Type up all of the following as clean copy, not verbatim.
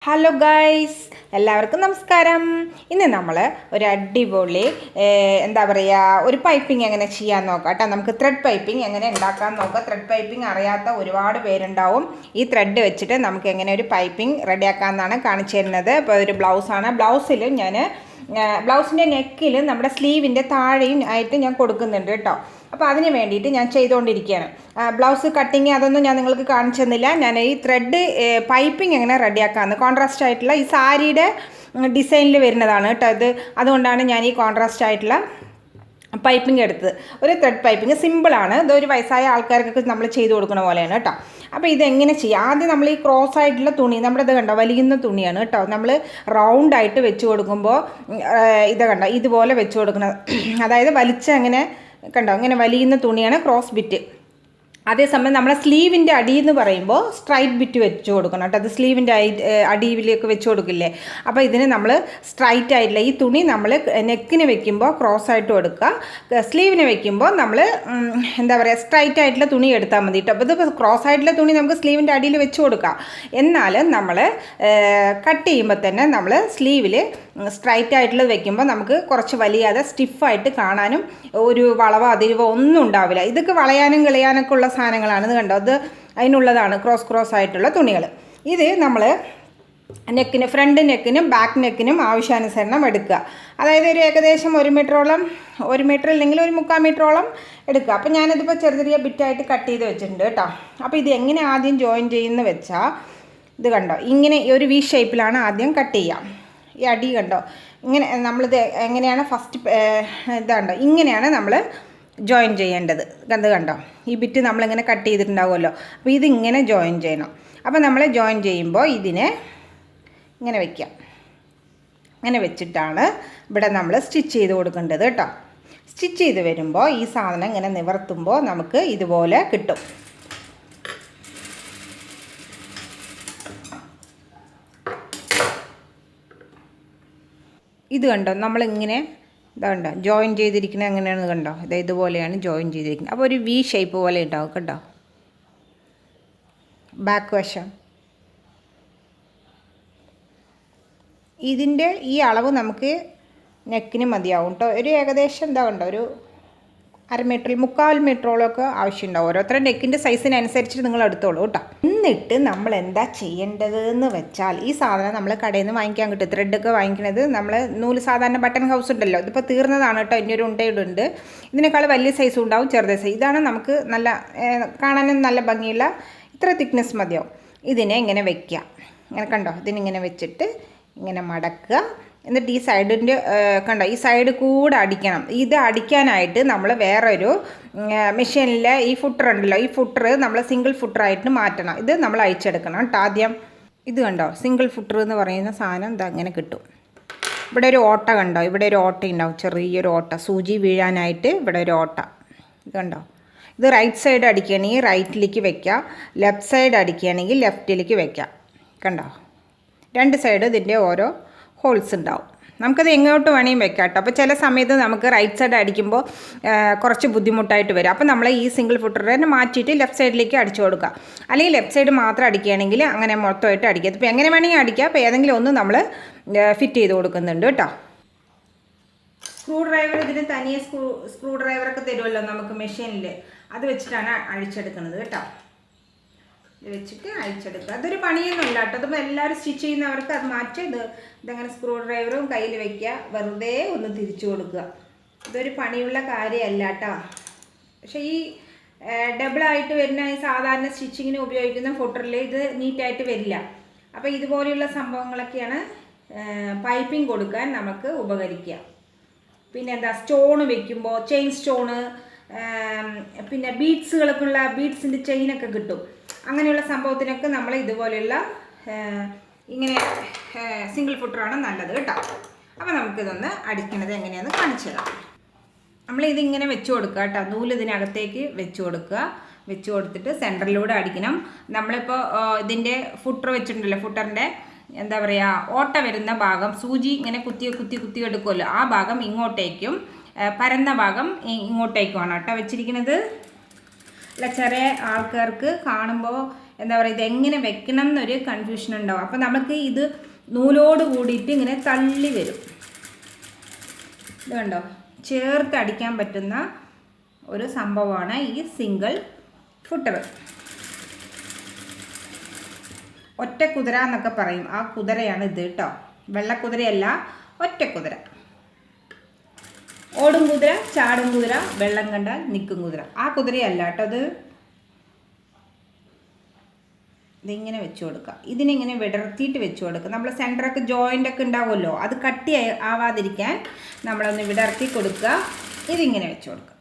Hello guys, എല്ലാവർക്കും നമസ്കാരം. ഇന്ന് നമ്മൾ ഒരു അടിപൊളി എന്താ പറയുക ഒരു പൈപ്പിംഗ് എങ്ങനെ ചെയ്യാൻ നോക്കാം കേട്ടോ. നമുക്ക് ത്രെഡ് പൈപ്പിംഗ് എങ്ങനെ ഉണ്ടാക്കാൻ നോക്കാം. ത്രെഡ് പൈപ്പിംഗ് അറിയാത്ത ഒരുപാട് പേരുണ്ടാവും. ഈ ത്രെഡ് വെച്ചിട്ട് നമുക്ക് എങ്ങനെ ഒരു പൈപ്പിംഗ് റെഡിയാക്കാമെന്നാണ് കാണിച്ചു തരുന്നത്. ഇപ്പോൾ ഒരു ബ്ലൗസാണ്. ബ്ലൗസിൽ ഞാൻ ബ്ലൗസിൻ്റെ നെക്കിൽ നമ്മുടെ സ്ലീവിൻ്റെ താഴെയും ആയിട്ട് ഞാൻ കൊടുക്കുന്നുണ്ട് കേട്ടോ. അപ്പോൾ അതിന് വേണ്ടിയിട്ട് ഞാൻ ചെയ്തുകൊണ്ടിരിക്കുകയാണ്. ബ്ലൗസ് കട്ടിങ് അതൊന്നും ഞാൻ നിങ്ങൾക്ക് കാണിച്ചു തന്നില്ല. ഞാൻ ഈ ത്രെഡ് പൈപ്പിംഗ് എങ്ങനെ റെഡിയാക്കാമെന്ന് കോൺട്രാസ്റ്റ് ആയിട്ടുള്ള ഈ സാരിയുടെ ഡിസൈനിൽ വരുന്നതാണ് കേട്ടോ ഇത്. അതുകൊണ്ടാണ് ഞാൻ ഈ കോൺട്രാസ്റ്റ് ആയിട്ടുള്ള പൈപ്പിംഗ് എടുത്തത്. ഒരു ത്രെഡ് പൈപ്പിംഗ് സിമ്പിളാണ്. ഇതൊരു വയസ്സായ ആൾക്കാർക്കൊക്കെ നമ്മൾ ചെയ്ത് കൊടുക്കുന്ന പോലെയാണ് കേട്ടോ. അപ്പോൾ ഇതെങ്ങനെ ചെയ്യാം? ആദ്യം നമ്മൾ ഈ ക്രോസ് ആയിട്ടുള്ള തുണി, നമ്മുടെ ഇത് കണ്ടോ വലിയുന്ന തുണിയാണ് കേട്ടോ. നമ്മൾ റൗണ്ടായിട്ട് വെച്ച് കൊടുക്കുമ്പോൾ ഇത് കണ്ടോ ഇതുപോലെ വെച്ച് കൊടുക്കുന്നത്, അതായത് വലിച്ച അങ്ങനെ കണ്ടോ ഇങ്ങനെ വലിയുന്ന തുണിയാണ് ക്രോസ് ബിറ്റ്. അതേസമയം നമ്മളെ സ്ലീവിൻ്റെ അടി എന്ന് പറയുമ്പോൾ സ്ട്രൈറ്റ് ബിറ്റ് വെച്ച് കൊടുക്കണം കേട്ടോ. അത് സ്ലീവിൻ്റെ അടിയിലേക്ക് വെച്ച് കൊടുക്കില്ലേ. അപ്പോൾ ഇതിന് നമ്മൾ സ്ട്രൈറ്റ് ആയിട്ടുള്ള ഈ തുണി നമ്മൾ നെക്കിന് വെക്കുമ്പോൾ ക്രോസ് ആയിട്ട് കൊടുക്കുക. സ്ലീവിന് വെക്കുമ്പോൾ നമ്മൾ എന്താ പറയുക സ്ട്രൈറ്റ് ആയിട്ടുള്ള തുണി എടുത്താൽ മതി കേട്ടോ. അപ്പോൾ ഇത് ക്രോസ് ആയിട്ടുള്ള തുണി നമുക്ക് സ്ലീവിൻ്റെ അടിയിൽ വെച്ച് കൊടുക്കാം. എന്നാൽ നമ്മൾ കട്ട് ചെയ്യുമ്പോൾ തന്നെ നമ്മൾ സ്ലീവിൽ സ്ട്രൈറ്റ് ആയിട്ടുള്ളത് വെക്കുമ്പോൾ നമുക്ക് കുറച്ച് വലിയാതെ സ്റ്റിഫായിട്ട് കാണാനും ഒരു വളവോ അതിരിവോ ഒന്നും ഉണ്ടാവില്ല. ഇതൊക്കെ വളയാനും കിളയാനൊക്കെ ഉള്ള സാധനങ്ങളാണ്. ഇത് കണ്ടോ, അത് അതിനുള്ളതാണ് ക്രോസ് ആയിട്ടുള്ള തുണികൾ. ഇത് നമ്മൾ നെക്കിന്, ഫ്രണ്ട് നെക്കിനും ബാക്ക് നെക്കിനും ആവശ്യാനുസരണം എടുക്കുക. അതായത് ഒരു ഏകദേശം 1 മീറ്ററോളം, 1 മീറ്റർ അല്ലെങ്കിൽ ഒരു 3/4 മീറ്ററോളം എടുക്കുക. അപ്പോൾ ഞാനിതിപ്പോൾ ചെറിയ ചെറിയ ബിറ്റായിട്ട് കട്ട് ചെയ്ത് വെച്ചിട്ടുണ്ട് കേട്ടോ. അപ്പോൾ ഇത് എങ്ങനെ ആദ്യം ജോയിൻ ചെയ്യുന്ന വെച്ചാൽ ഇത് കണ്ടോ ഇങ്ങനെ ഒരു വി ഷേപ്പിലാണ് ആദ്യം കട്ട് ചെയ്യുക. ഈ അടി കണ്ടോ ഇങ്ങനെ നമ്മളിത് എങ്ങനെയാണ് ഫസ്റ്റ് ഇതുണ്ടോ ഇങ്ങനെയാണ് നമ്മൾ ജോയിൻ ചെയ്യേണ്ടത്. അത് കണ്ടോ ഈ ബിറ്റ് നമ്മളിങ്ങനെ കട്ട് ചെയ്തിട്ടുണ്ടാവുമല്ലോ. അപ്പോൾ ഇതിങ്ങനെ ജോയിൻ ചെയ്യണം. അപ്പോൾ നമ്മൾ ജോയിൻ ചെയ്യുമ്പോൾ ഇതിനെ ഇങ്ങനെ വയ്ക്കാം. ഇങ്ങനെ വെച്ചിട്ടാണ് ഇവിടെ നമ്മൾ സ്റ്റിച്ച് ചെയ്ത് കൊടുക്കേണ്ടത് കേട്ടോ. സ്റ്റിച്ച് ചെയ്ത് വരുമ്പോൾ ഈ സാധനം ഇങ്ങനെ നിവർത്തുമ്പോൾ നമുക്ക് ഇതുപോലെ കിട്ടും. ഇത് കണ്ടോ നമ്മളിങ്ങനെ ഇതുണ്ടോ ജോയിൻ ചെയ്തിരിക്കുന്നത് എങ്ങനെയാണെന്ന് കണ്ടോ. ഇതുപോലെയാണ് ജോയിൻ ചെയ്തിരിക്കുന്നത്. അപ്പോൾ ഒരു വി ഷേപ്പ് പോലെ ഉണ്ടാവും കേട്ടോ ബാക്ക് വശം. ഇതിൻ്റെ ഈ അളവ് നമുക്ക് നെക്കിന് മതിയാവും കേട്ടോ. ഒരു ഏകദേശം എന്താ കണ്ടോ ഒരു 1/2 മീറ്റർ 3/4 മീറ്ററോളമൊക്കെ ആവശ്യമുണ്ടാവും. ഓരോരുത്തരുടെ നെക്കിൻ്റെ സൈസിനനുസരിച്ചിട്ട് നിങ്ങൾ എടുത്തോളൂ കേട്ടോ. എന്നിട്ട് നമ്മൾ എന്താ ചെയ്യേണ്ടതെന്ന് വെച്ചാൽ ഈ സാധനം നമ്മൾ കടയിൽ നിന്ന് വാങ്ങിക്കാൻ കിട്ടും. ത്രെഡൊക്കെ വാങ്ങിക്കുന്നത് നമ്മൾ നൂല് സാധാരണ ബട്ടൺ ഹൗസ് ഉണ്ടല്ലോ, ഇതിപ്പോൾ തീർന്നതാണ് കേട്ടോ. ഇതിൻ്റെ ഒരു ഉണ്ടയുണ്ട്. ഇതിനേക്കാൾ വലിയ സൈസും ഉണ്ടാവും, ചെറുത സൈസ്. ഇതാണ് നമുക്ക് നല്ല കാണാനും നല്ല ഭംഗിയുള്ള ഇത്ര തിക്നെസ് മതിയാവും. ഇതിനെ ഇങ്ങനെ വയ്ക്കുക. ഇങ്ങനെ കണ്ടോ ഇതിനിങ്ങനെ വെച്ചിട്ട് ഇങ്ങനെ മടക്കുക. എന്നിട്ട് ഈ സൈഡിൻ്റെ കണ്ടോ ഈ സൈഡ് കൂടെ അടിക്കണം. ഇത് അടിക്കാനായിട്ട് നമ്മൾ വേറൊരു മെഷീനിലെ ഈ ഫുട്ടർ ഉണ്ടല്ലോ, ഈ ഫുട്ടർ നമ്മൾ സിംഗിൾ ഫുട്ടറായിട്ട് മാറ്റണം. ഇത് നമ്മൾ അയച്ചെടുക്കണം കേട്ടോ ആദ്യം. ഇത് കണ്ടോ സിംഗിൾ ഫുട്ടർ എന്ന് പറയുന്ന സാധനം ഇത് അങ്ങനെ കിട്ടും. ഇവിടെ ഒരു ഓട്ട കണ്ടോ, ഇവിടെ ഒരു ഓട്ട ഉണ്ടാവും, ചെറിയൊരു ഓട്ട, സൂചി വീഴാനായിട്ട് ഇവിടെ ഒരു ഓട്ട. ഇത് കണ്ടോ, ഇത് റൈറ്റ് സൈഡ് അടിക്കുകയാണെങ്കിൽ റൈറ്റിലേക്ക് വെക്കുക, ലെഫ്റ്റ് സൈഡ് അടിക്കുകയാണെങ്കിൽ ലെഫ്റ്റിലേക്ക് വെക്കുക. കണ്ടോ 2 സൈഡ് ഇതിൻ്റെ ഓരോ ഹോൾസ് ഉണ്ടാവും. നമുക്കത് എങ്ങോട്ട് വേണമെങ്കിൽ വെക്കാം കേട്ടോ. അപ്പോൾ ചില സമയത്ത് നമുക്ക് റൈറ്റ് സൈഡ് അടിക്കുമ്പോൾ കുറച്ച് ബുദ്ധിമുട്ടായിട്ട് വരും. അപ്പോൾ നമ്മൾ ഈ സിംഗിൾ ഫുട്ടറിനെ മാറ്റിയിട്ട് ലെഫ്റ്റ് സൈഡിലേക്ക് അടിച്ചു കൊടുക്കുക. അല്ലെങ്കിൽ ലെഫ്റ്റ് സൈഡ് മാത്രം അടിക്കുകയാണെങ്കിൽ അങ്ങനെ മൊത്തമായിട്ട് അടിക്കുക. ഇപ്പോൾ എങ്ങനെ വേണമെങ്കിൽ അടിക്കുക. അപ്പോൾ ഏതെങ്കിലും ഒന്ന് നമ്മൾ ഫിറ്റ് ചെയ്ത് കൊടുക്കുന്നുണ്ട് കേട്ടോ. സ്ക്രൂ ഡ്രൈവർ, ഇതിന് തനിയെ സ്ക്രൂ ഡ്രൈവറൊക്കെ തരുമല്ലോ നമുക്ക് മെഷീനിൽ, അത് വെച്ചിട്ടാണ് അഴിച്ചെടുക്കുന്നത് കേട്ടോ. ഇത് വെച്ചിട്ട് അഴിച്ചെടുക്കുക. അതൊരു പണിയൊന്നുമില്ല കേട്ടോ. അതിപ്പോൾ എല്ലാവരും സ്റ്റിച്ച് ചെയ്യുന്നവർക്ക് അത് മാറ്റി ഇതങ്ങനെ സ്ക്രൂ ഡ്രൈവറും കയ്യിൽ വയ്ക്കുക, വെറുതെ ഒന്ന് തിരിച്ചു കൊടുക്കുക. ഇതൊരു പണിയുള്ള കാര്യമല്ല കേട്ടോ. പക്ഷേ ഈ ഡബിളായിട്ട് വരുന്ന ഈ സാധാരണ സ്റ്റിച്ചിങ്ങിന് ഉപയോഗിക്കുന്ന ഫുട്ടറിൽ ഇത് നീറ്റായിട്ട് വരില്ല. അപ്പോൾ ഇതുപോലെയുള്ള സംഭവങ്ങളൊക്കെയാണ് പൈപ്പിംഗ് കൊടുക്കാൻ നമുക്ക് ഉപകരിക്കുക. പിന്നെ എന്താ സ്റ്റോണ് വെക്കുമ്പോൾ ചെയിൻ സ്റ്റോണ്, പിന്നെ ബീഡ്സുകൾക്കുള്ള ബീഡ്സിൻ്റെ ചെയിനൊക്കെ കിട്ടും. അങ്ങനെയുള്ള സംഭവത്തിനൊക്കെ നമ്മൾ ഇതുപോലെയുള്ള ഇങ്ങനെ സിംഗിൾ ഫുട്ടറാണ് നല്ലത് കേട്ടോ. അപ്പോൾ നമുക്കിതൊന്ന് അടിക്കണത് എങ്ങനെയാണെന്ന് കാണിച്ചു തരാം. നമ്മളിതിങ്ങനെ വെച്ച് കൊടുക്കുക കേട്ടോ. നൂല് ഇതിനകത്തേക്ക് വെച്ച് കൊടുക്കുക. വെച്ച് കൊടുത്തിട്ട് സെൻറ്ററിലൂടെ അടിക്കണം. നമ്മളിപ്പോൾ ഇതിൻ്റെ ഫുട്ടർ വെച്ചിട്ടുണ്ടല്ലോ, ഫുട്ടറിൻ്റെ എന്താ പറയുക ഓട്ട വരുന്ന ഭാഗം സൂചി ഇങ്ങനെ കുത്തി എടുക്കുമല്ലോ, ആ ഭാഗം ഇങ്ങോട്ടേക്കും പരന്ന ഭാഗം ഇങ്ങോട്ടേക്കുമാണ് കേട്ടോ വെച്ചിരിക്കുന്നത്. അല്ല ചെറിയ ആൾക്കാർക്ക് കാണുമ്പോൾ എന്താ പറയുക ഇതെങ്ങനെ വെക്കണം എന്നൊരു കൺഫ്യൂഷൻ ഉണ്ടാവും. അപ്പോൾ നമുക്ക് ഇത് നൂലോട് കൂടിയിട്ട് ഇങ്ങനെ തള്ളി വരും. ഇത് കണ്ടോ, ചേർത്ത് അടിക്കാൻ പറ്റുന്ന ഒരു സംഭവമാണ് ഈ സിംഗിൾ ഫുട്ടർ. ഒറ്റ കുതിര എന്നൊക്കെ പറയും, ആ കുതിരയാണ് ഇത് കേട്ടോ. വെള്ളക്കുതിരയല്ല, ഒറ്റ കുതിര. ഓടും കുതിര, ചാടും കുതിര, വെള്ളം കണ്ടാൽ നിൽക്കും കുതിര, ആ കുതിരയല്ല കേട്ടോ അത്. ഇതിങ്ങനെ വെച്ച് കൊടുക്കുക, ഇതിനിങ്ങനെ വിടർത്തിയിട്ട് വെച്ച് കൊടുക്കുക. നമ്മൾ സെൻറ്ററൊക്കെ ജോയിൻ്റൊക്കെ ഉണ്ടാവുമല്ലോ, അത് കട്ടി ആവാതിരിക്കാൻ നമ്മളൊന്ന് വിടർത്തി കൊടുക്കുക. ഇതിങ്ങനെ വെച്ച് കൊടുക്കുക.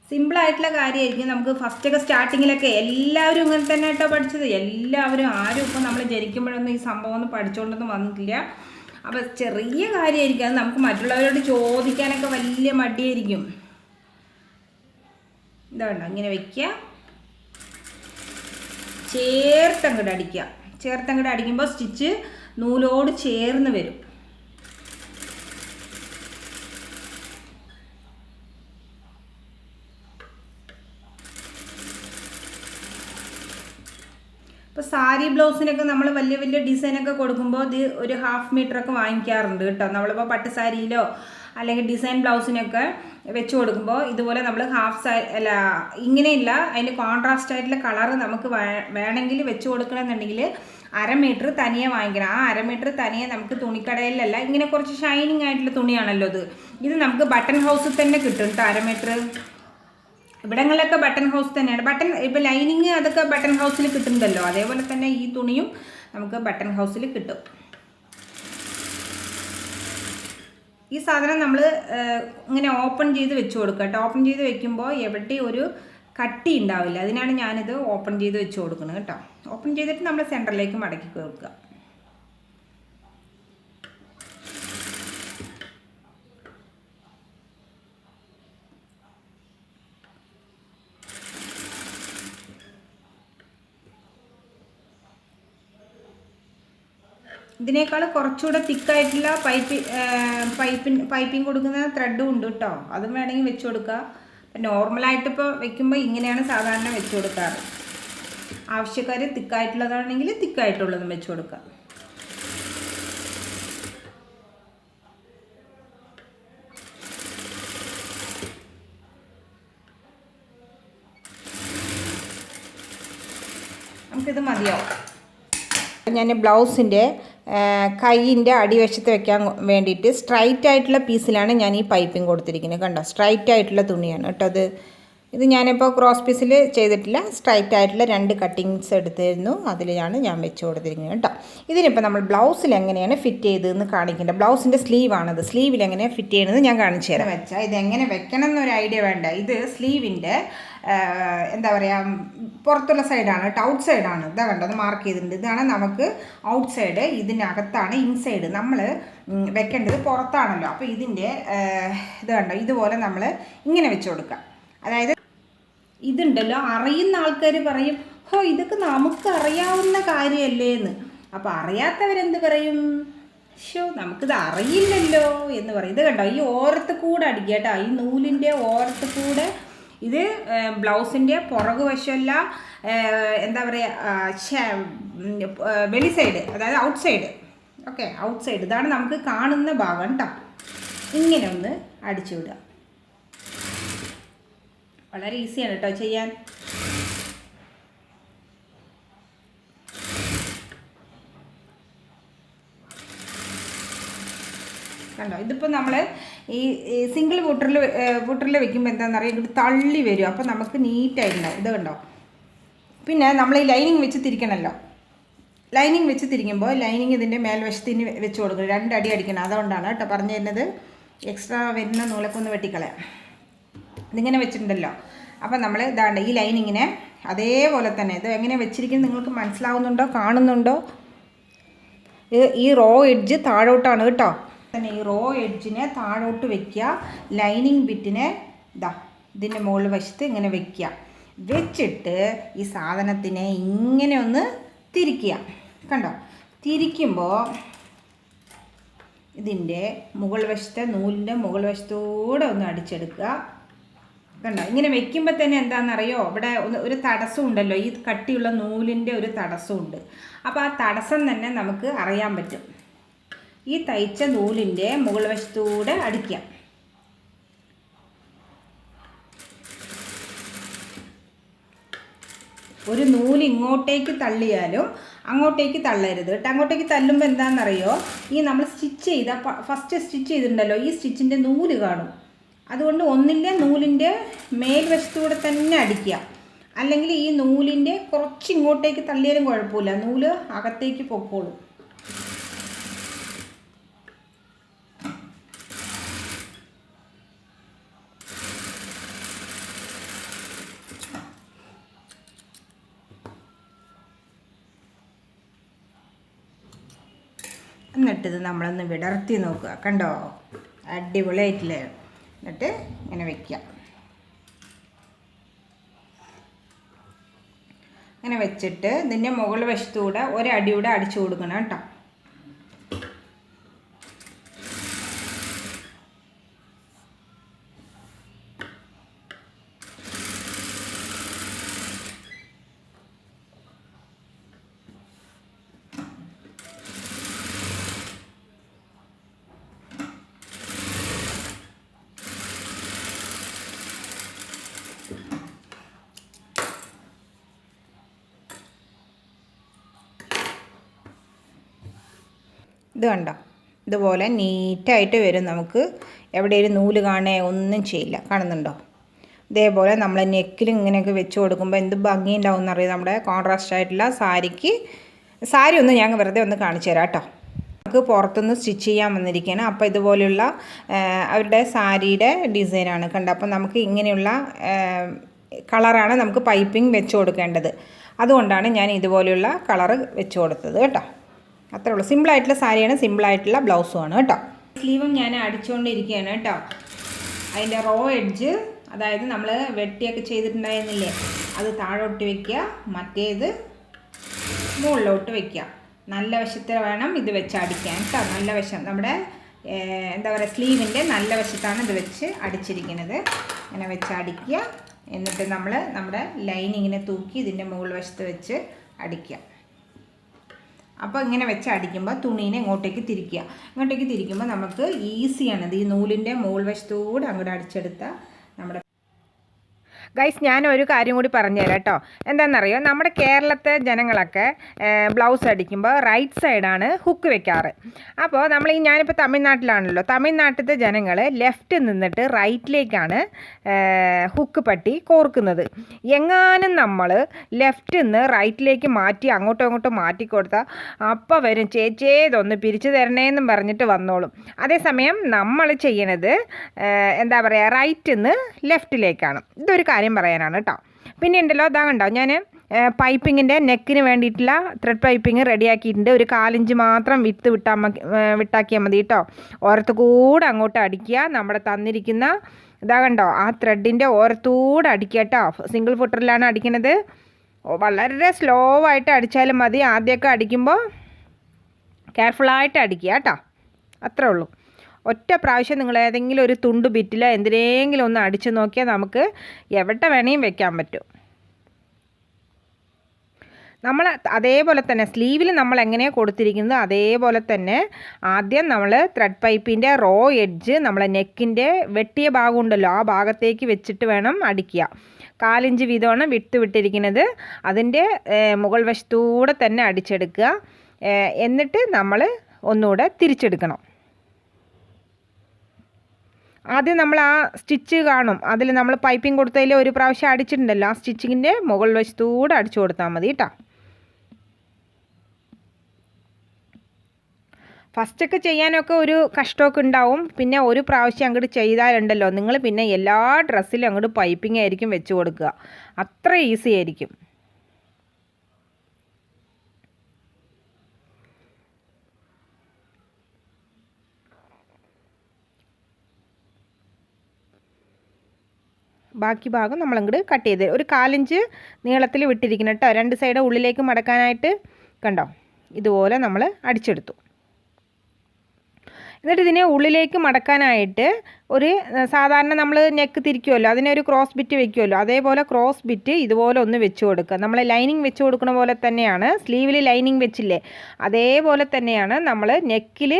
സിമ്പിളായിട്ടുള്ള കാര്യമായിരിക്കും. നമുക്ക് ഫസ്റ്റൊക്കെ സ്റ്റാർട്ടിങ്ങിലൊക്കെ എല്ലാവരും ഇങ്ങനെ തന്നെ കേട്ടോ പഠിച്ചത്. എല്ലാവരും ആരും ഇപ്പോൾ നമ്മൾ ജനിക്കുമ്പോഴൊന്നും ഈ സംഭവം ഒന്നും പഠിച്ചുകൊണ്ടൊന്നും വന്നിട്ടില്ല. അപ്പോൾ ചെറിയ കാര്യമായിരിക്കും, അത് നമുക്ക് മറ്റുള്ളവരോട് ചോദിക്കാനൊക്കെ വലിയ മടിയായിരിക്കും. ഇതുണ്ടോ, ഇങ്ങനെ വയ്ക്കുക, ചേർത്തങ്ങോട്ട് അടിക്കുക. ചേർത്തങ്ങോട്ട് അടിക്കുമ്പോൾ സ്റ്റിച്ച് നൂലോട് ചേർന്ന് വരും. ഇപ്പോൾ സാരി ബ്ലൗസിനൊക്കെ നമ്മൾ വലിയ വലിയ ഡിസൈനൊക്കെ കൊടുക്കുമ്പോൾ ഇത് ഒരു 1/2 മീറ്ററൊക്കെ വാങ്ങിക്കാറുണ്ട് കേട്ടോ. നമ്മളിപ്പോൾ പട്ട് സാരിയിലോ അല്ലെങ്കിൽ ഡിസൈൻ ബ്ലൗസിനൊക്കെ വെച്ച് കൊടുക്കുമ്പോൾ ഇതുപോലെ നമ്മൾ ഇങ്ങനെയില്ല, അതിൻ്റെ കോൺട്രാസ്റ്റ് ആയിട്ടുള്ള കളറ് നമുക്ക് വേണമെങ്കിൽ വെച്ച് കൊടുക്കണമെന്നുണ്ടെങ്കിൽ 1/2 മീറ്റർ തനിയെ വാങ്ങിക്കണം. ആ 1/2 മീറ്റർ തനിയെ നമുക്ക് തുണിക്കടയിലല്ല, ഇങ്ങനെ കുറച്ച് ഷൈനിങ് ആയിട്ടുള്ള തുണിയാണല്ലോ ഇത് നമുക്ക് ബട്ടൺ ഹൗസിൽ തന്നെ കിട്ടും കേട്ടോ. 1/2 മീറ്റർ ഇവിടങ്ങളിലൊക്കെ ബട്ടൺ ഹൗസ് തന്നെയാണ്. ഇപ്പോൾ ലൈനിങ് അതൊക്കെ ബട്ടൺ ഹൗസിൽ കിട്ടുന്നുണ്ടല്ലോ, അതേപോലെ തന്നെ ഈ തുണിയും നമുക്ക് ബട്ടൺ ഹൗസിൽ കിട്ടും. ഈ സാധനം നമ്മൾ ഇങ്ങനെ ഓപ്പൺ ചെയ്ത് വെച്ച് കൊടുക്കുക കേട്ടോ. ഓപ്പൺ ചെയ്ത് വെക്കുമ്പോൾ എവിടെയും ഒരു കട്ടി ഉണ്ടാവില്ല, അതിനാണ് ഞാനിത് ഓപ്പൺ ചെയ്ത് വെച്ച് കൊടുക്കുന്നത് കേട്ടോ. ഓപ്പൺ ചെയ്തിട്ട് നമ്മൾ സെൻറ്ററിലേക്ക് മടക്കി കൊടുക്കുക. ഇതിനേക്കാൾ കുറച്ചുകൂടെ തിക്കായിട്ടുള്ള പൈപ്പിംഗ് കൊടുക്കുന്ന ത്രെഡും ഉണ്ട് കേട്ടോ, അതും വേണമെങ്കിൽ വെച്ച് കൊടുക്കുക. നോർമലായിട്ട് ഇപ്പോൾ വെക്കുമ്പോൾ ഇങ്ങനെയാണ് സാധാരണ വെച്ച് കൊടുക്കാറ്. ആവശ്യക്കാർ തിക്കായിട്ടുള്ളതാണെങ്കിൽ തിക്കായിട്ടുള്ളതും വെച്ച് കൊടുക്കുക. നമുക്കിത് മതിയാവും. ഞാൻ ബ്ലൗസിൻ്റെ കൈയിൻ്റെ അടിവശത്ത് വെക്കാൻ വേണ്ടിയിട്ട് സ്ട്രൈറ്റ് ആയിട്ടുള്ള പീസിലാണ് ഞാൻ ഈ പൈപ്പിംഗ് കൊടുത്തിരിക്കുന്നത്. കണ്ടോ, സ്ട്രൈറ്റ് ആയിട്ടുള്ള തുണിയാണ് കേട്ടോ ഇത് ഞാനിപ്പോൾ ക്രോസ് പീസിൽ ചെയ്തിട്ടില്ല, സ്ട്രൈറ്റ് ആയിട്ടുള്ള 2 കട്ടിങ്സ് എടുത്തിരുന്നു, അതിലാണ് ഞാൻ വെച്ച് കൊടുത്തിരിക്കുന്നത് കേട്ടോ. ഇതിനിപ്പോൾ നമ്മൾ ബ്ലൗസിൽ എങ്ങനെയാണ് ഫിറ്റ് ചെയ്തതെന്ന് കാണിക്കേണ്ടത്. ബ്ലൗസിൻ്റെ സ്ലീവാണത്, സ്ലീവിൽ എങ്ങനെയാണ് ഫിറ്റ് ചെയ്യുന്നത് ഞാൻ കാണിച്ചു തരാം. വെച്ചാൽ ഇതെങ്ങനെ വെക്കണം എന്നൊരു ഐഡിയ വേണ്ട. ഇത് സ്ലീവിൻ്റെ എന്താ പറയുക പുറത്തുള്ള സൈഡാണ് കേട്ടോ, ഔട്ട് സൈഡാണ്. ഇതാ കണ്ടോ, അത് മാർക്ക് ചെയ്തിട്ടുണ്ട്. ഇതാണ് നമുക്ക് ഔട്ട് സൈഡ്, ഇതിനകത്താണ് ഇൻസൈഡ്. നമ്മൾ വെക്കേണ്ടത് പുറത്താണല്ലോ. അപ്പോൾ ഇതിൻ്റെ ഇത് കണ്ടോ, ഇതുപോലെ നമ്മൾ ഇങ്ങനെ വെച്ച് കൊടുക്കുക. അതായത് ഇതുണ്ടല്ലോ, അറിയുന്ന ആൾക്കാർ പറയും ഹോ ഇതൊക്കെ നമുക്ക് അറിയാവുന്ന കാര്യമല്ലേ എന്ന്. അപ്പോൾ അറിയാത്തവരെന്ത് പറയും, ഷോ നമുക്കിത് അറിയില്ലല്ലോ എന്ന് പറയും. ഇത് കണ്ടോ, ഈ ഓരത്ത് കൂടെ അടിക്കുക കേട്ടോ, ഈ നൂലിൻ്റെ ഓരത്ത് കൂടെ. ഇത് ബ്ലൗസിൻ്റെ പുറകു വശമല്ല, എന്താ പറയുക വെളി സൈഡ്, അതായത് out side. Okay, out side ഇതാണ് നമുക്ക് കാണുന്ന ഭാഗം കേട്ടോ. ഇങ്ങനെ ഒന്ന് അടിച്ചു വിടുക. വളരെ ഈസിയാണ് കേട്ടോ ചെയ്യാൻ. കണ്ടോ, ഇതിപ്പോൾ നമ്മൾ ഈ സിംഗിൾ ബൂട്ടറിൽ വെക്കുമ്പോൾ എന്താണെന്ന് അറിയാം, ഇത് തള്ളി വരും. അപ്പോൾ നമുക്ക് നീറ്റായിട്ടുണ്ടാവും. ഇത് കണ്ടോ. പിന്നെ നമ്മൾ ഈ ലൈനിങ് വെച്ച് തിരിക്കണമല്ലോ. ലൈനിങ് വെച്ച് തിരിക്കുമ്പോൾ ലൈനിങ് ഇതിൻ്റെ മേൽവശത്തിന് വെച്ച് കൊടുക്കണം. 2 അടി അടിക്കണം. അതുകൊണ്ടാണ് കേട്ടോ പറഞ്ഞു തരുന്നത്. എക്സ്ട്രാ വരുന്ന നൂലൊക്കെ ഒന്ന് വെട്ടിക്കളയാം. ഇതിങ്ങനെ വെച്ചിട്ടുണ്ടല്ലോ. അപ്പം നമ്മൾ ഇതാണ്ട് ഈ ലൈനിങ്ങിനെ അതേപോലെ തന്നെ ഇത് എങ്ങനെ വെച്ചിരിക്കുന്നത് നിങ്ങൾക്ക് മനസ്സിലാവുന്നുണ്ടോ, കാണുന്നുണ്ടോ? ഈ റോ എഡ്ജ് താഴോട്ടാണ് കേട്ടോ. തന്നെ ഈ റോ എഡ്ജിനെ താഴോട്ട് വയ്ക്കുക. ലൈനിങ് ബിറ്റിനെ ഇതിൻ്റെ മുകളിൽ വശത്ത് ഇങ്ങനെ വയ്ക്കുക. വെച്ചിട്ട് ഈ സാധനത്തിനെ ഇങ്ങനെ ഒന്ന് തിരിക്കുക. കണ്ടോ, തിരിക്കുമ്പോൾ ഇതിൻ്റെ മുകൾ വശത്തെ നൂലിൻ്റെ മുകൾ വശത്തൂടെ ഒന്ന് അടിച്ചെടുക്കുക. കണ്ടോ ഇങ്ങനെ വെക്കുമ്പോൾ തന്നെ എന്താണെന്നറിയോ, ഇവിടെ ഒരു തടസ്സം ഉണ്ടല്ലോ, ഈ കട്ടിയുള്ള നൂലിൻ്റെ ഒരു തടസ്സമുണ്ട്. അപ്പോൾ ആ തടസ്സം തന്നെ നമുക്ക് അറിയാൻ പറ്റും. ഈ തയ്ച്ച നൂലിൻ്റെ മുകൾ വശത്തൂടെ അടിക്കാം. ഒരു നൂല് ഇങ്ങോട്ടേക്ക് തള്ളിയാലും അങ്ങോട്ടേക്ക് തള്ളരുത് കേട്ടോ. അങ്ങോട്ടേക്ക് തള്ളുമ്പോൾ എന്താണെന്നറിയോ, ഈ നമ്മൾ സ്റ്റിച്ച് ചെയ്ത ഫസ്റ്റ് സ്റ്റിച്ച് ചെയ്തിട്ടുണ്ടല്ലോ, ഈ സ്റ്റിച്ചിൻ്റെ നൂല് കാണും. അതുകൊണ്ട് ഒന്നിൻ്റെ നൂലിൻ്റെ മേൽവശത്തൂടെ തന്നെ അടിക്കുക. അല്ലെങ്കിൽ ഈ നൂലിൻ്റെ കുറച്ച് ഇങ്ങോട്ടേക്ക് തള്ളിയാലും കുഴപ്പമില്ല, നൂല് അകത്തേക്ക് പൊക്കോളും. എന്നിട്ടിത് നമ്മളൊന്ന് വിടർത്തി നോക്കുക. കണ്ടോ, അടിപൊളിയായിട്ടില്ലേ? എന്നിട്ട് ഇങ്ങനെ വയ്ക്കുക. ഇങ്ങനെ വെച്ചിട്ട് ഇതിൻ്റെ മുകൾ വശത്തൂടെ ഒരടിയൂടെ അടിച്ചു കൊടുക്കണം കേട്ടോ. ഇത് കണ്ടോ, ഇതുപോലെ നീറ്റായിട്ട് വരും. നമുക്ക് എവിടെയും നൂല് കാണേ ഒന്നും ചെയ്യില്ല. കാണുന്നുണ്ടോ? ഇതേപോലെ നമ്മൾ നെക്കിൽ ഇങ്ങനെയൊക്കെ വെച്ച് കൊടുക്കുമ്പോൾ എന്ത് ഭംഗിയുണ്ടാവും എന്നറിയാം. നമ്മുടെ കോൺട്രാസ്റ്റ് ആയിട്ടുള്ള സാരി ഒന്ന് ഞാൻ വെറുതെ ഒന്ന് കാണിച്ചു തരാം കേട്ടോ. നമുക്ക് പുറത്തുനിന്ന് സ്റ്റിച്ച് ചെയ്യാൻ വന്നിരിക്കുകയാണ്. അപ്പോൾ ഇതുപോലെയുള്ള അവരുടെ സാരിയുടെ ഡിസൈനാണ് കണ്ടോ. അപ്പോൾ നമുക്ക് ഇങ്ങനെയുള്ള കളറാണ് നമുക്ക് പൈപ്പിംഗ് വെച്ച് കൊടുക്കേണ്ടത്. അതുകൊണ്ടാണ് ഞാൻ ഇതുപോലെയുള്ള കളറ് വെച്ച് കൊടുത്തത് കേട്ടോ. അത്രേ ഉള്ളൂ. സിമ്പിളായിട്ടുള്ള സാരിയാണ്, സിമ്പിളായിട്ടുള്ള ബ്ലൗസുമാണ് കേട്ടോ. സ്ലീവും ഞാൻ അടിച്ചുകൊണ്ടിരിക്കുകയാണ് കേട്ടോ. അതിൻ്റെ റോ എഡ്ജ്, അതായത് നമ്മൾ വെട്ടിയൊക്കെ ചെയ്തിട്ടുണ്ടായിരുന്നില്ലേ, അത് താഴോട്ട് വയ്ക്കുക, മറ്റേത് മുകളിലോട്ട് വയ്ക്കുക. നല്ല വശത്തിൽ വേണം ഇത് വെച്ച് അടിക്കാൻ കേട്ടോ. നല്ല വശം നമ്മുടെ എന്താ പറയുക, സ്ലീവിൻ്റെ നല്ല വശത്താണ് ഇത് വെച്ച് അടിച്ചിരിക്കുന്നത്. ഇങ്ങനെ വെച്ച് അടിക്കുക. എന്നിട്ട് നമ്മൾ നമ്മുടെ ലൈനിങ്ങിനെ തൂക്കി ഇതിൻ്റെ മുകൾ വശത്ത് വെച്ച് അടിക്കുക. അപ്പോൾ ഇങ്ങനെ വെച്ച് അടിക്കുമ്പോൾ തുണീനെ ഇങ്ങോട്ടേക്ക് തിരിക്കുക. ഇങ്ങോട്ടേക്ക് തിരിക്കുമ്പോൾ നമുക്ക് ഈസിയാണിത്. ഈ നൂലിൻ്റെ മുകൾ വശത്തൂടെ അങ്ങോട്ട് അടിച്ചെടുത്താൽ നമ്മുടെ ഗൈസ്, ഞാൻ ഒരു കാര്യം കൂടി പറഞ്ഞുതരാം കേട്ടോ. എന്താണെന്നറിയോ, നമ്മുടെ കേരളത്തെ ജനങ്ങളൊക്കെ ബ്ലൗസ് അടിക്കുമ്പോൾ റൈറ്റ് സൈഡാണ് ഹുക്ക് വെക്കാറ്. അപ്പോൾ ഞാനിപ്പോൾ തമിഴ്നാട്ടിലാണല്ലോ, തമിഴ്നാട്ടിലത്തെ ജനങ്ങൾ ലെഫ്റ്റ് നിന്നിട്ട് റൈറ്റിലേക്കാണ് ഹുക്ക് പട്ടി കോർക്കുന്നത്. എങ്ങാനും നമ്മൾ ലെഫ്റ്റിൽ നിന്ന് റൈറ്റിലേക്ക് മാറ്റി അങ്ങോട്ടും ഇങ്ങോട്ടും മാറ്റി കൊടുത്താൽ അപ്പോൾ വരും, ചേച്ചേ ഇതൊന്ന് പിരിച്ചു തരണേന്നും പറഞ്ഞിട്ട് വന്നോളും. അതേസമയം നമ്മൾ ചെയ്യണത് എന്താ പറയുക, റൈറ്റിൽ നിന്ന് ലെഫ്റ്റിലേക്കാണ്. ഇതൊരു കാര്യം പറയാനാണ് കേട്ടോ. പിന്നെ ഉണ്ടല്ലോ, അതാ കണ്ടോ, ഞാൻ പൈപ്പിങ്ങിൻ്റെ നെക്കിന് വേണ്ടിയിട്ടുള്ള ത്രെഡ് പൈപ്പിംഗ് റെഡിയാക്കിയിട്ടുണ്ട്. ഒരു 4 ഇഞ്ച് മാത്രം വിട്ടാക്കിയാൽ മതി കേട്ടോ. ഓരത്ത് കൂടെ അങ്ങോട്ട് അടിക്കുക. നമ്മുടെ തന്നിരിക്കുന്ന ഇതാ കണ്ടോ, ആ ത്രെഡിൻ്റെ ഓരത്തൂടെ അടിക്കുക കേട്ടോ. സിംഗിൾ ഫുട്ടറിലാണ് അടിക്കുന്നത്. വളരെ സ്ലോ ആയിട്ട് അടിച്ചാലും മതി. ആദ്യമൊക്കെ അടിക്കുമ്പോൾ കെയർഫുള്ളായിട്ട് അടിക്കുക കേട്ടോ. അത്രേ ഉള്ളൂ. ഒറ്റ പ്രാവശ്യം നിങ്ങൾ ഏതെങ്കിലും ഒരു തുണ്ട് ബിറ്റിൽ എന്തിനെങ്കിലും ഒന്ന് അടിച്ച് നോക്കിയാൽ നമുക്ക് എവിടെ വേണേലും വെക്കാൻ പറ്റും. നമ്മൾ അതേപോലെ തന്നെ സ്ലീവിൽ നമ്മൾ എങ്ങനെയാണ് കൊടുത്തിരിക്കുന്നത് അതേപോലെ തന്നെ ആദ്യം നമ്മൾ ത്രെഡ് പൈപ്പിൻ്റെ റോ എഡ്ജ് നമ്മളെ നെക്കിൻ്റെ വെട്ടിയ ഭാഗം ഉണ്ടല്ലോ, ആ ഭാഗത്തേക്ക് വെച്ചിട്ട് വേണം അടിക്കുക. 4 ഇഞ്ച് വീതമാണ് വിട്ടിരിക്കുന്നത്. അതിൻ്റെ മുകൾ വശത്തൂടെ തന്നെ അടിച്ചെടുക്കുക. എന്നിട്ട് നമ്മൾ ഒന്നുകൂടെ തിരിച്ചെടുക്കണം. ആദ്യം നമ്മൾ ആ സ്റ്റിച്ച് കാണും, അതിൽ നമ്മൾ പൈപ്പിംഗ് കൊടുത്തതിൽ ഒരു പ്രാവശ്യം അടിച്ചിട്ടുണ്ടല്ലോ, ആ സ്റ്റിച്ചിങ്ങിൻ്റെ മുകൾ വശത്തൂടെ അടിച്ചു കൊടുത്താൽ മതി കേട്ടോ. ഫസ്റ്റൊക്കെ ചെയ്യാനൊക്കെ ഒരു കഷ്ടമൊക്കെ ഉണ്ടാവും. പിന്നെ ഒരു പ്രാവശ്യം അങ്ങോട്ട് ചെയ്താലുണ്ടല്ലോ, നിങ്ങൾ പിന്നെ എല്ലാ ഡ്രസ്സിലും അങ്ങോട്ട് പൈപ്പിംഗ് ആയിരിക്കും വെച്ച് കൊടുക്കുക. അത്ര ഈസി ആയിരിക്കും. ബാക്കി ഭാഗം നമ്മളങ്ങോട്ട് കട്ട് ചെയ്ത് ഒരു 4 ഇഞ്ച് നീളത്തിൽ വിട്ടിരിക്കണം കേട്ടോ. 2 സൈഡ് ഉള്ളിലേക്ക് മടക്കാനായിട്ട് കണ്ടോ, ഇതുപോലെ നമ്മൾ അടിച്ചെടുത്തു. എന്നിട്ട് ഇതിനെ ഉള്ളിലേക്ക് മടക്കാനായിട്ട് ഒരു സാധാരണ നമ്മൾ നെക്ക് തിരിക്കുമല്ലോ, അതിനൊരു ക്രോസ് ബിറ്റ് വെക്കുമല്ലോ, അതേപോലെ ക്രോസ് ബിറ്റ് ഇതുപോലെ ഒന്ന് വെച്ച് കൊടുക്കുക. നമ്മൾ ലൈനിങ് വെച്ച് കൊടുക്കുന്ന പോലെ തന്നെയാണ്, സ്ലീവിൽ ലൈനിങ് വെച്ചില്ലേ അതേപോലെ തന്നെയാണ് നമ്മൾ നെക്കിൽ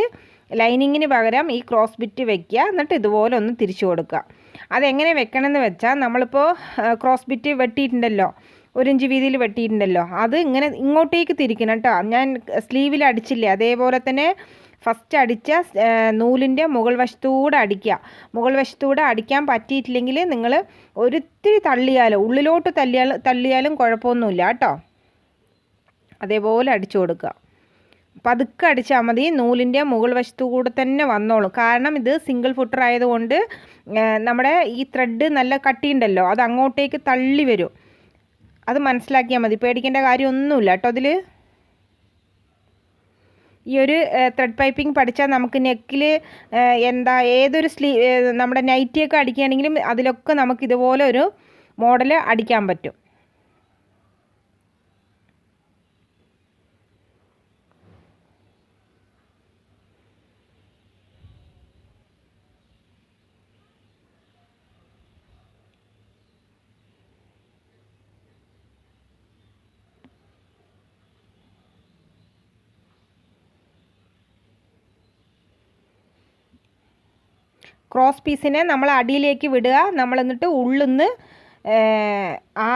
ലൈനിങ്ങിന് പകരം ഈ ക്രോസ് ബിറ്റ് വെക്കുക. എന്നിട്ട് ഇതുപോലെ ഒന്ന് തിരിച്ചു കൊടുക്കുക. അതെങ്ങനെ വെക്കണമെന്ന് വെച്ചാൽ, നമ്മളിപ്പോൾ ക്രോസ് ബിറ്റ് വെട്ടിയിട്ടുണ്ടല്ലോ, 1 ഇഞ്ച് വീതിയിൽ വെട്ടിയിട്ടുണ്ടല്ലോ, അത് ഇങ്ങനെ ഇങ്ങോട്ടേക്ക് തിരിക്കണം കേട്ടോ. ഞാൻ സ്ലീവിൽ അടിച്ചില്ലേ അതേപോലെ തന്നെ ഫസ്റ്റ് അടിച്ച നൂലിൻ്റെ മുകൾ വശത്തൂടെ അടിക്കുക. മുകൾ വശത്തൂടെ അടിക്കാൻ പറ്റിയിട്ടില്ലെങ്കിൽ നിങ്ങൾ ഒരിത്തിരി തള്ളിയാലും ഉള്ളിലോട്ട് തള്ളിയാലും കുഴപ്പമൊന്നുമില്ല കേട്ടോ. അതേപോലെ അടിച്ചു കൊടുക്കുക. പതുക്കെ അടിച്ചാൽ മതി, നൂലിൻ്റെ മുകൾ വശത്തു കൂടെ തന്നെ വന്നോളും. കാരണം ഇത് സിംഗിൾ ഫുട്ടർ ആയതുകൊണ്ട് നമ്മുടെ ഈ ത്രെഡ് നല്ല കട്ടിയുണ്ടല്ലോ, അത് അങ്ങോട്ടേക്ക് തള്ളി വരും. അത് മനസ്സിലാക്കിയാൽ മതി, പേടിക്കേണ്ട കാര്യമൊന്നുമില്ല കേട്ടോ. അതിൽ ഈ ഒരു ത്രെഡ് പൈപ്പിംഗ് പഠിച്ചാൽ നമുക്ക് നെക്കിൽ ഏതൊരു നമ്മുടെ നൈറ്റിയൊക്കെ അടിക്കുകയാണെങ്കിലും അതിലൊക്കെ നമുക്ക് ഇതുപോലെ ഒരു മോഡൽ അടിക്കാൻ പറ്റും. ക്രോസ് പീസിനെ നമ്മൾ അടിയിലേക്ക് വിടുക. നമ്മൾ എന്നിട്ട് ഉള്ളിന്ന് ആ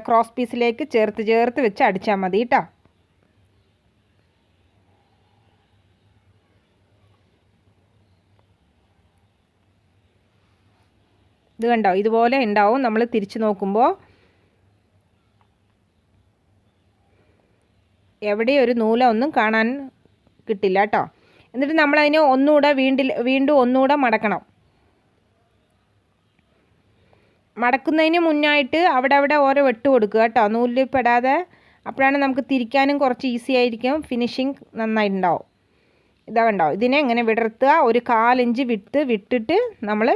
ക്രോസ് പീസിലേക്ക് ചേർത്ത് വെച്ച് അടിച്ചാൽ മതി കേട്ടോ. ഇത് കണ്ടോ, ഇതുപോലെ ഉണ്ടാവും. നമ്മൾ തിരിച്ച് നോക്കുമ്പോൾ എവിടെ ഒരു നൂല ഒന്നും കാണാൻ കിട്ടില്ല കേട്ടോ. എന്നിട്ട് നമ്മളതിനെ വീണ്ടും ഒന്നുകൂടെ മടക്കണം. മടക്കുന്നതിന് മുന്നായിട്ട് അവിടെ ഓരോ വെട്ട് കൊടുക്കുക കേട്ടോ, നൂലിൽ പെടാതെ. അപ്പോഴാണ് നമുക്ക് തിരിക്കാനും കുറച്ച് ഈസി ആയിരിക്കും, ഫിനിഷിങ് നന്നായിട്ടുണ്ടാവും. ഇതാ കണ്ടോ, ഇതിനെ ഇങ്ങനെ വിടർത്തുക. ഒരു 1/4 ഇഞ്ച് വിട്ടിട്ട് നമ്മൾ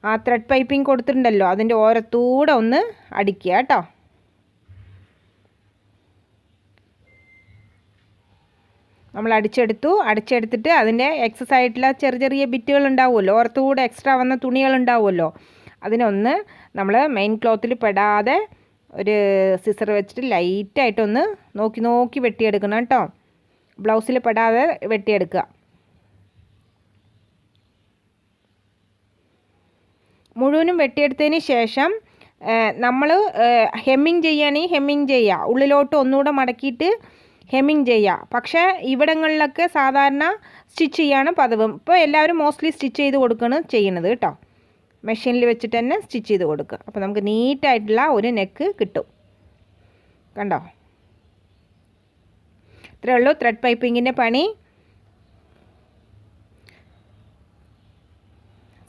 ആ ത്രെഡ് പൈപ്പിംഗ് കൊടുത്തിട്ടുണ്ടല്ലോ അതിൻ്റെ ഓരത്തൂടെ ഒന്ന് അടിക്കുക കേട്ടോ. നമ്മൾ അടിച്ചെടുത്തിട്ട് അതിൻ്റെ എക്സസ് ആയിട്ടുള്ള ചെറിയ ബിറ്റുകൾ ഉണ്ടാവുമല്ലോ, ഓരത്തൂടെ എക്സ്ട്രാ വന്ന തുണികൾ ഉണ്ടാവുമല്ലോ, അതിനൊന്ന് നമ്മൾ മെയിൻ ക്ലോത്തിൽ പെടാതെ ഒരു സിസർ വെച്ചിട്ട് ലൈറ്റായിട്ടൊന്ന് നോക്കി വെട്ടിയെടുക്കണം കേട്ടോ. ബ്ലൗസിൽ പെടാതെ വെട്ടിയെടുക്കുക. മുഴുവനും വെട്ടിയെടുത്തതിന് ശേഷം നമ്മൾ ഹെമ്മിങ് ചെയ്യുകയാണെങ്കിൽ ഹെമ്മിങ് ചെയ്യുക, ഉള്ളിലോട്ട് ഒന്നുകൂടെ മടക്കിയിട്ട് ഹെമ്മിങ് ചെയ്യുക. പക്ഷേ ഇവിടങ്ങളിലൊക്കെ സാധാരണ സ്റ്റിച്ച് ചെയ്യാണ് പതിവ്. ഇപ്പോൾ എല്ലാവരും മോസ്റ്റ്ലി സ്റ്റിച്ച് ചെയ്ത് കൊടുക്കുകയാണ് ചെയ്യുന്നത് കേട്ടോ. മെഷീനിൽ വെച്ചിട്ട് തന്നെ സ്റ്റിച്ച് ചെയ്ത് കൊടുക്കുക. അപ്പോൾ നമുക്ക് നീറ്റായിട്ടുള്ള ഒരു നെക്ക് കിട്ടും. കണ്ടോ, ഇത്രയേ ഉള്ളൂ ത്രെഡ് പൈപ്പിങ്ങിൻ്റെ പണി.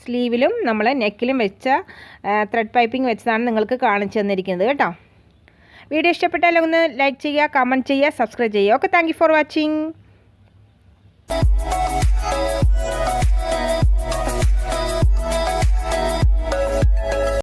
സ്ലീവിലും നമ്മൾ നെക്കിലും വെച്ച ത്രെഡ് പൈപ്പിംഗ് വെച്ചതാണ് നിങ്ങൾക്ക് കാണിച്ചു തന്നിരിക്കുന്നത് കേട്ടോ. വീഡിയോ ഇഷ്ടപ്പെട്ടാൽ ഒന്ന് ലൈക്ക് ചെയ്യുക, കമൻറ്റ് ചെയ്യുക, സബ്സ്ക്രൈബ് ചെയ്യുക. Okay, thank you for watching.